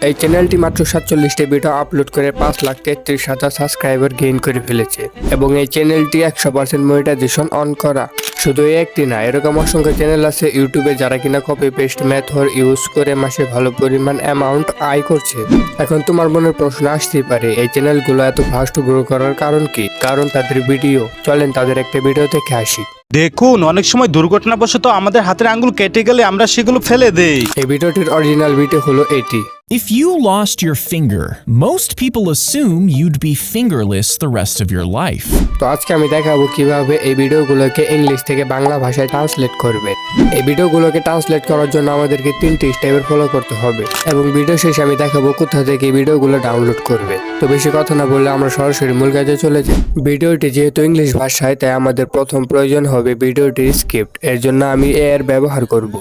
এই চ্যানেলটি মাত্র 47টি ভিডিও আপলোড করে 5,33,000 সাবস্ক্রাইবার গেইন করে ফেলেছে এবং এই চ্যানেলটি 100% মনিটাইজেশন অন করা। শুধু এই একটি না, এরকম অসংখ্য চ্যানেল আছে ইউটিউবে যারা কিনা কপি পেস্ট মেথড ইউজ করে মাসে ভালো পরিমাণ অ্যামাউন্ট আয় করছে। এখন তোমার মনের প্রশ্ন আসতেই পারে, এই চ্যানেলগুলো এত ফাস্ট গ্রো করার কারণ কি? কারণ তাদের ভিডিও। চলেন তাদের একটা ভিডিও দেখে আসি। দেখুন, অনেক সময় দুর্ঘটনাবশত আমাদের হাতের আঙ্গুল কেটে গেলে আমরা সেগুলো ফেলে দেই। এই ভিডিওটির অরিজিনাল ভিডিও হলো এটি। If you lost your finger, most people assume you'd be fingerless the rest of your life. তো আজকে আমি দেখাবো কিভাবে এই ভিডিওগুলোকে ইংলিশ থেকে বাংলা ভাষায় ট্রান্সলেট করবে। এই ভিডিওগুলোকে ট্রান্সলেট করার জন্য আমাদেরকে 3টি স্টেপের ফলো করতে হবে এবং ভিডিও শেষে আমি দেখাবো কোথা থেকে এই ভিডিওগুলো ডাউনলোড করবে। তো বেশি কথা না বললে আমরা সরাসরি মূল কাজে চলে যাই। ভিডিওটি যেহেতু ইংলিশ ভাষায়, তাই আমাদের প্রথম প্রয়োজন হবে ভিডিওটির স্ক্রিপ্ট। এর জন্য আমি এআই ব্যবহার করব।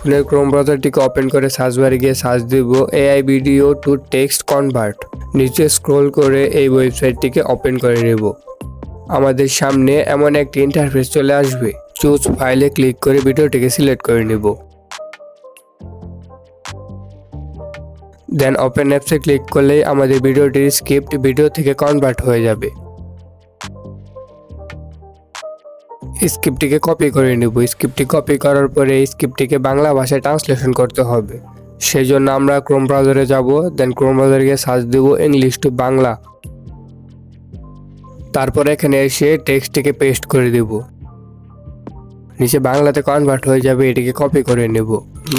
ফোনের ক্রোম ব্রাউজারটিকে ওপেন করে সার্চ বারে গিয়ে সার্চ দিব AI video to text convert. নিচে স্ক্রল করে এই ওয়েবসাইটটিকে ওপেন করে নেব। আমাদের সামনে এমন একটি ইন্টারফেস চলে আসবে। চুজ ফাইলে ক্লিক করে ভিডিওটিকে সিলেক্ট করে নেব। দেন ওপেন অ্যাপসে ক্লিক করলেই আমাদের ভিডিওটির স্ক্রিপ্ট ভিডিও থেকে কনভার্ট হয়ে যাবে। স্ক্রিপ্টটিকে কপি করে নেব। স্ক্রিপ্টটি কপি করার পরে এই স্ক্রিপ্টটিকে বাংলা ভাষায় ট্রান্সলেশন করতে হবে। সেই জন্য আমরা ক্রোম ব্রাউজারে যাব। দেন ক্রোম ব্রাউজারে গিয়ে সার্চ দেব ইংলিশ টু বাংলা। তারপর এখানে এসে টেক্সটটিকে পেস্ট করে দেব। নিচে বাংলাতে কনভার্ট হয়ে যাবে, এটিকে কপি করে নেব।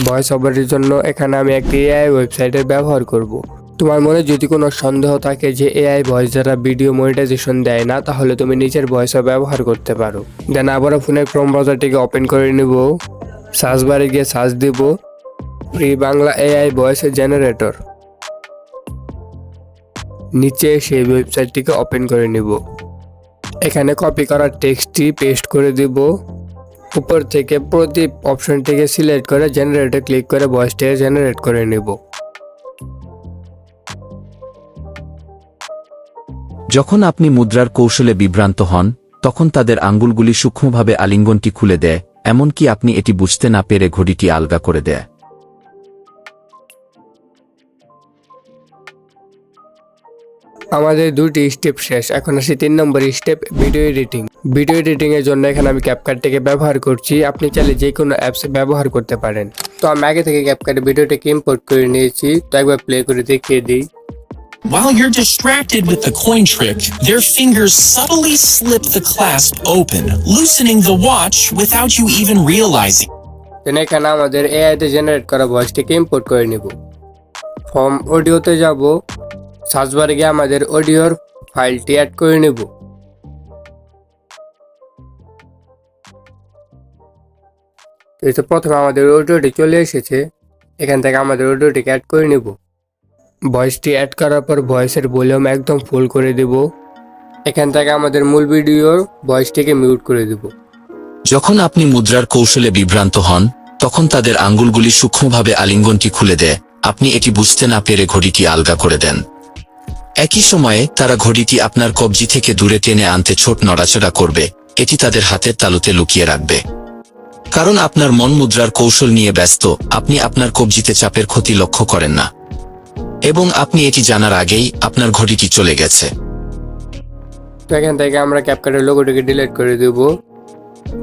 ভয়েস ওভারের জন্য এখানে আমি একটি এআই ওয়েবসাইটের ব্যবহার করব। তোমার মনে যদি কোনো সন্দেহ থাকে যে এআই ভয়েস দ্বারা ভিডিও মনিটাইজেশন দেয় না, তাহলে তুমি নিজের ভয়েসও ব্যবহার করতে পারো। দেন আবারও ফোনের ক্রোম ব্রাউজারটিকে ওপেন করে নেব। সার্চ বারে গিয়ে সার্চ দেব free Bangla AI voice generator. নিচে সেই ওয়েবসাইটটিকে ওপেন করে নেব। এখানে কপি করা টেক্সটটি পেস্ট করে দেব। উপর থেকে প্রতি অপশনটিকে সিলেক্ট করে জেনারেটে ক্লিক করে ভয়েসটিকে জেনারেট করে নেব। যখন আপনি মুদ্রার কৌশলে বিভ্রান্ত হন, তখন তাদের আঙ্গুলগুলি সূক্ষ্মভাবে আলিঙ্গনটি খুলে দেয়, এমনকি আপনি এটি বুঝতে না পেরে ঘড়িটি আলগা করে দেয়। আমাদের 2টি স্টেপ শেষ। এখন আসি 3 নম্বর step, video editing. Video editing এর জন্য এখানে আমি ক্যাপকাটটিকে ব্যবহার করছি। আপনি চাইলে যে কোনো অ্যাপস ব্যবহার করতে পারেন। তো আমি আগে থেকে ক্যাপকাটে ভিডিওটাকে ইম্পোর্ট করে নিয়েছি। তো একবার প্লে করে দেখিয়ে দিই। While you're distracted with the coin trick, their fingers subtly slip the clasp open, loosening the watch without you even realizing. দেন এখানে আমাদের এআই তে জেনারেট করা ভয়েসটিকে ইম্পোর্ট করে নেব। ফ্রম অডিওতে যাব। সার্চ বারে গিয়ে আমাদের অডিওর ফাইলটি অ্যাড করে নেব। এই তো প্রথমে আমাদের অডিওটি চলে এসেছে। এখান থেকে আমাদের অডিওটিকে অ্যাড করে নেব। ভয়েসটি অ্যাড করার পর ভয়েসের ভলিউম একদম ফুল করে দেব। এখান থেকে আমাদের মূল ভিডিওর ভয়েসটিকে মিউট করে দেব। যখন আপনি মুদ্রার কৌশলে বিভ্রান্ত হন, তখন তাদের আঙ্গুলগুলি সূক্ষ্মভাবে আলিঙ্গনটি খুলে দেয়, আপনি এটি বুঝতে না পেরে ঘড়িটি আলগা করে দেন। একই সময়ে তারা ঘড়িটি আপনার কবজি থেকে দূরে টেনে আনতে ছোট নড়াচড়া করবে, এটি তাদের হাতের তালুতে লুকিয়ে রাখবে। কারণ আপনার মন মুদ্রার কৌশল নিয়ে ব্যস্ত, আপনি আপনার কবজিতে চাপের ক্ষতি লক্ষ্য করেন না, এবং আপনি এটি জানার আগেই আপনার ঘড়িটি চলে গেছে। তো এখান থেকে আমরা ক্যাপকাটের লোগোটিকে ডিলিট করে দেব।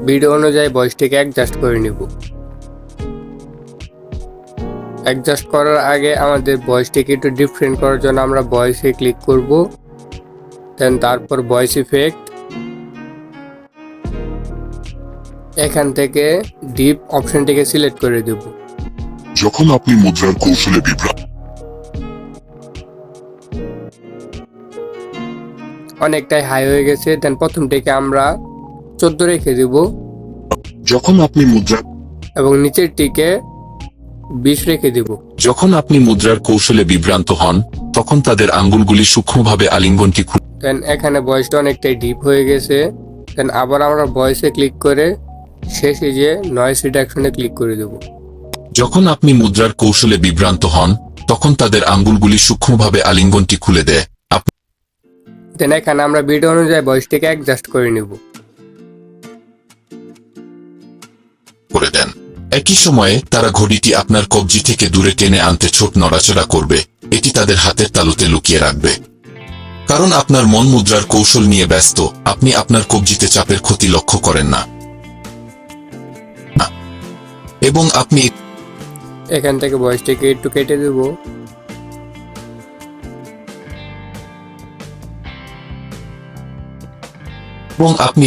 ভিডিও অনুযায়ী ভয়েসটিকে অ্যাডজাস্ট করে নেব। অ্যাডজাস্ট করার আগে আমাদের ভয়েসটিকে একটু ডিফারেন্ট করার জন্য আমরা ভয়েসে ক্লিক করব। দেন তারপর ভয়েস ইফেক্ট। এখান থেকে ডিপ অপশনটিকে সিলেক্ট করে দেব। যখন আপনি মুদ্রার কৌশলে বিভ্রান্ত অনেকটাই হাই হয়ে গেছে। দেন প্রথমটিকে আমরা 14 রেখে দেব যখন আপনি মুদ্রা এবং নিচেরটিকে 20 রেখে দেব। যখন আপনি মুদ্রার কৌশলে বিভ্রান্ত হন, তখন তাদের আঙ্গুলগুলি সূক্ষ্মভাবে আলিঙ্গনটি খুলে দেন এখানে ভয়েসটা অনেকটাই ডিপ হয়ে গেছে। দেন আবার আমরা ভয়েসে ক্লিক করে শেষে যে নয়েজ রিডাকশনে ক্লিক করে দেব। যখন আপনি মুদ্রার কৌশলে বিভ্রান্ত হন, তখন তাদের আঙ্গুলগুলি সূক্ষ্মভাবে আলিঙ্গনটি খুলে দেয়, দেন এখানে আমরা ভিডিও অনুযায়ী ভয়েসটিকে অ্যাডজাস্ট করে নেব। করে দেন। একই সময়ে তারা ঘড়িটি আপনার কবজি থেকে দূরে টেনে আনতে ছোট নড়াচড়া করবে, এটি তাদের হাতের তালুতে লুকিয়ে রাখবে। কারণ আপনার মন মুদ্রার কৌশল নিয়ে ব্যস্ত, আপনি আপনার কবজিতে চাপের ক্ষতি লক্ষ্য করেন না, এবং আপনি এখান থেকে ভয়েসটাকে একটু কেটে দেব।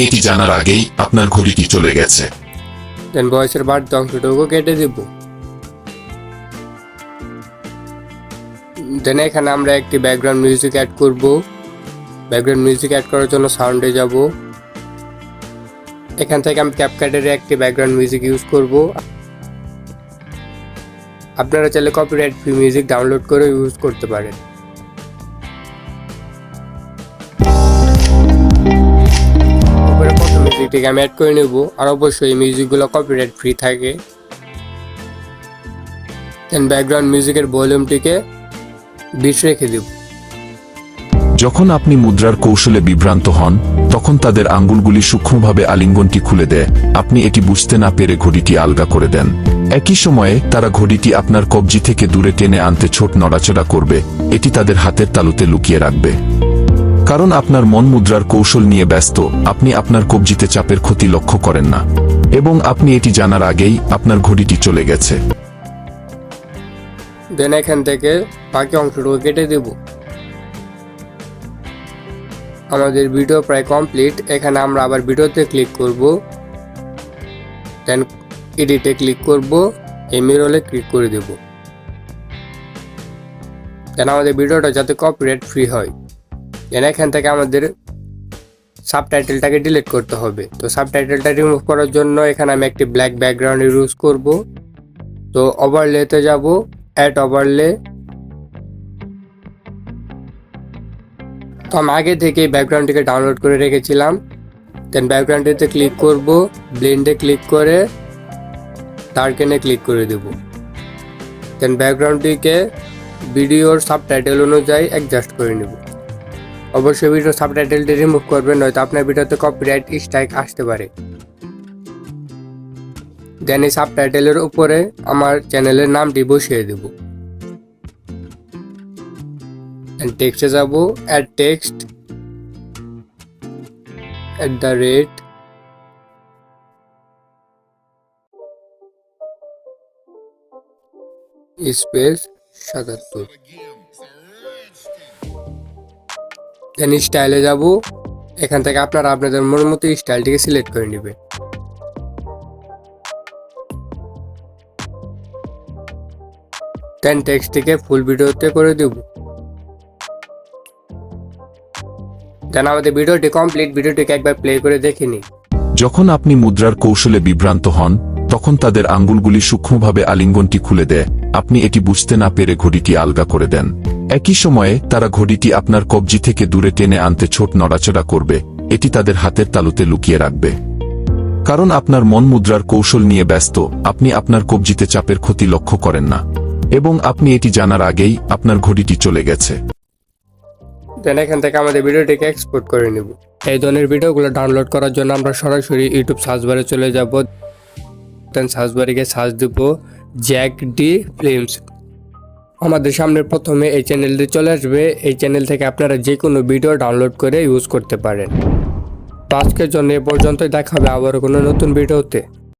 এটি জানার আগেই আপনার ঘড়িটি চলে গেছে। দেন ভয়েসের বাড়তি অংশটুকু কেটে দেব। দেন এখানে আমরা একটি ব্যাকগ্রাউন্ড মিউজিক অ্যাড করব। ব্যাকগ্রাউন্ড মিউজিক অ্যাড করার জন্য সাউন্ডে যাব। এখান থেকে আমি ক্যাপকাটের একটি ব্যাকগ্রাউন্ড মিউজিক ইউজ করব। আপনারা চাইলে কপিরাইট ফ্রি মিউজিক ডাউনলোড করে ইউজ করতে পারেন। উপরে কত মিউজিকটিকে আমি অ্যাড করে নেব, আর অবশ্যই এই মিউজিকগুলো কপিরাইট ফ্রি থাকে। দেন ব্যাকগ্রাউন্ড মিউজিকের ভলিউমটিকে 20 রেখে দেব। যখন আপনি মুদ্রার কৌশলে বিভ্রান্ত হন, তখন তাদের আঙ্গুলগুলি সূক্ষ্মভাবে আলিঙ্গনটি খুলে দেয়, আপনি এটি বুঝতে না পেরে ঘড়িটি আলগা করে দেন। একই সময়ে তারা ঘড়িটি আপনার কবজি থেকে দূরে টেনে আনতে ছোট নড়াচড়া করবে, এটি তাদের হাতের তালুতে লুকিয়ে রাখবে। কারণ আপনার মন মুদ্রার কৌশল নিয়ে ব্যস্ত, আপনি আপনার কবজিতে চাপের ক্ষতি লক্ষ্য করেন না, এবং আপনি এটি জানার আগেই আপনার ঘড়িটি চলে গেছে। দেন এখান থেকে বাকি অংশটুকু কেটে দেব। আমাদের ভিডিও প্রায় কমপ্লিট। এখানে আমরা আবার ভিডিওতে ক্লিক করব, দেন এডিটে ক্লিক করব, এমনি রোলে ক্লিক করে দেব। দেন আমাদের ভিডিওটা যাতে কপিরাইট ফ্রি হয়। দেন এখান থেকে আমাদের সাবটাইটেলটাকে ডিলিট করতে হবে। তো সাবটাইটেলটা রিমুভ করার জন্য এখানে আমি একটি ব্ল্যাক ব্যাকগ্রাউন্ড ইউজ করব। তো ওভারলেতে যাব, অ্যাড ওভারলে। তো আমি আগে থেকে ব্যাকগ্রাউন্ডটিকে ডাউনলোড করে রেখেছিলাম। দেন ব্যাকগ্রাউন্ডটিতে ক্লিক করব, ব্লেন্ডে ক্লিক করে ডার্কেনে ক্লিক করে দেব। দেন ব্যাকগ্রাউন্ডটিকে ভিডিওর সাবটাইটেল অনুযায়ী অ্যাডজাস্ট করে নেব। অবশ্যই ভিডিওর সাবটাইটেলটি রিমুভ করবেন, নয়তো আপনার ভিডিওতে কপিরাইট স্ট্রাইক আসতে পারে। দেন এই সাবটাইটেলের উপরে আমার চ্যানেলের নামটি বসিয়ে দেব। টেক্সটে যাব, অ্যাড টেক্সট @ স্পেস 77। দেন স্টাইলে যাব। এখান থেকে আপনারা আপনাদের মন মতো স্টাইলটিকে সিলেক্ট করে নেবেন। দেন টেক্সটটিকে ফুল ভিডিওতে করে দেব। দেন আমাদের ভিডিওটি কমপ্লিট। ভিডিওটিকে একবার প্লে করে দেখে নিই। যখন আপনি মুদ্রার কৌশলে বিভ্রান্ত হন, তখন তাদের আঙ্গুলগুলি সূক্ষ্মভাবে আলিঙ্গনটি খুলে দেয়, আপনি এটি বুঝতে না পেরে ঘড়িটি আলগা করে দেন। একই সময়ে তারা ঘড়িটি আপনার কবজি থেকে দূরে টেনে আনতে ছোট নড়াচড়া করবে, এটি তাদের হাতের তালুতে লুকিয়ে রাখবে। কারণ আপনার মন মুদ্রার কৌশল নিয়ে ব্যস্ত, আপনি আপনার কবজিতে চাপের ক্ষতি লক্ষ্য করেন না, এবং আপনি এটি জানার আগেই আপনার ঘড়িটি চলে গেছে। দেন এখান থেকে আমাদের ভিডিওটিকে এক্সপোর্ট করে নেব। এই ধরনের ভিডিওগুলো ডাউনলোড করার জন্য আমরা সরাসরি ইউটিউব সার্চ বারে চলে যাব। দেন সার্চ বারে গিয়ে সার্চ দেব জ্যাক ডি ফিল্মস। আমাদের সামনে প্রথমে এই চ্যানেলটি চলে আসবে। এই চ্যানেল থেকে আপনারা যে কোনো ভিডিও ডাউনলোড করে ইউজ করতে পারেন। তো আজকের জন্য এ পর্যন্তই, দেখা হবে আবার কোনো নতুন ভিডিওতে।